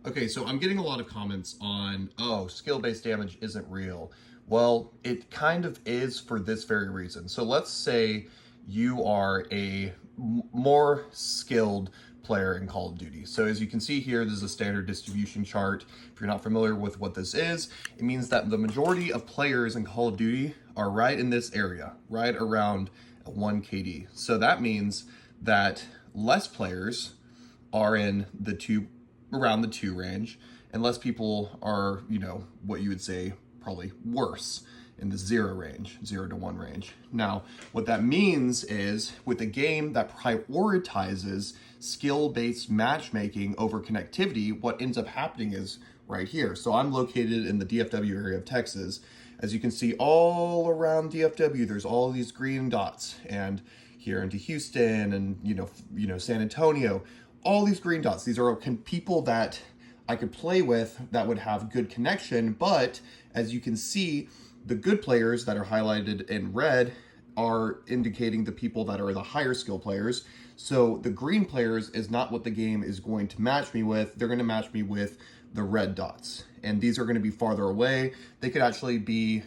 Okay, so I'm getting a lot of comments on, oh, skill-based damage isn't real. Well, it kind of is for this very reason. So let's say you are a more skilled player in Call of Duty. So as you can see here, this is a standard distribution chart. If you're not familiar with what this is, it means that the majority of players in Call of Duty are right in this area, right around 1 KD. So that means that less players are in the around the 2 range, and less people are, what you would say probably worse in the 0 range, 0 to 1 range. Now, what that means is with a game that prioritizes skill-based matchmaking over connectivity, what ends up happening is right here. So I'm located in the DFW area of Texas. As you can see, all around DFW, there's all these green dots, and here into Houston and San Antonio, all these green dots. These are people that I could play with that would have good connection, but as you can see, the good players that are highlighted in red are indicating the people that are the higher skill players. So the green players is not what the game is going to match me with. They're going to match me with the red dots. And these are going to be farther away. They could actually be,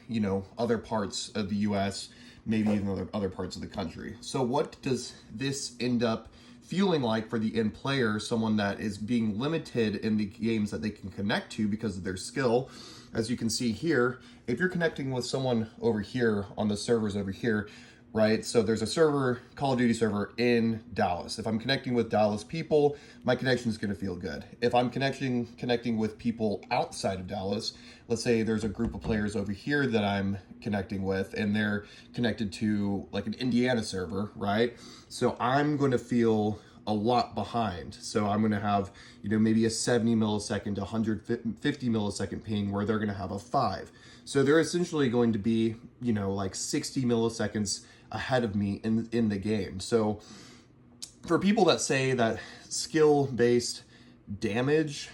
other parts of the US, maybe even other parts of the country. So what does this end up feeling like for the end player, someone that is being limited in the games that they can connect to because of their skill? As you can see here, if you're connecting with someone over here on the servers over here, right? So there's a server, Call of Duty server in Dallas. If I'm connecting with Dallas people, my connection is going to feel good. If I'm connecting with people outside of Dallas, let's say there's a group of players over here that I'm connecting with and they're connected to like an Indiana server, right? So I'm going to feel a lot behind. So I'm going to have, maybe a 70 millisecond to 150 millisecond ping where they're going to have a 5. So they're essentially going to be, like 60 milliseconds ahead of me in the game. So for people that say that skill-based damage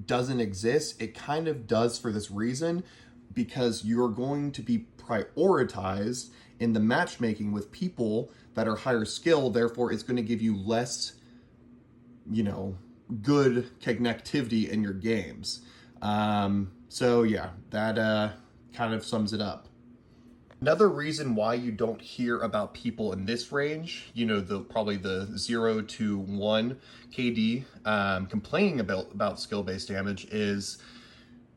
doesn't exist, it kind of does for this reason, because you're going to be prioritized in the matchmaking with people that are higher skill. Therefore, it's going to give you less, good connectivity in your games. So yeah, that kind of sums it up. Another reason why you don't hear about people in this range, probably the 0 to 1 KD, complaining about skill-based damage is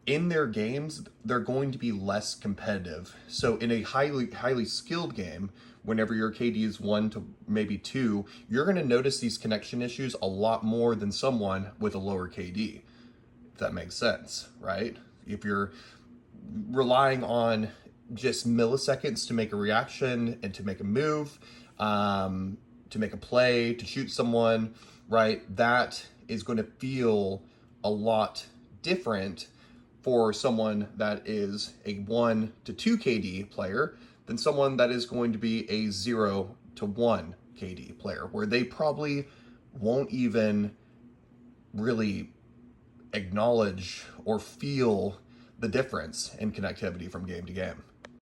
in their games, they're going to be less competitive. So in a highly skilled game, whenever your KD is 1 to maybe 2, you're going to notice these connection issues a lot more than someone with a lower KD, if that makes sense, right? If you're relying on just milliseconds to make a reaction and to make a move, to make a play, to shoot someone, right? That is going to feel a lot different for someone that is a 1 to 2 KD player than someone that is going to be a 0 to 1 KD player, where they probably won't even really acknowledge or feel the difference in connectivity from game to game.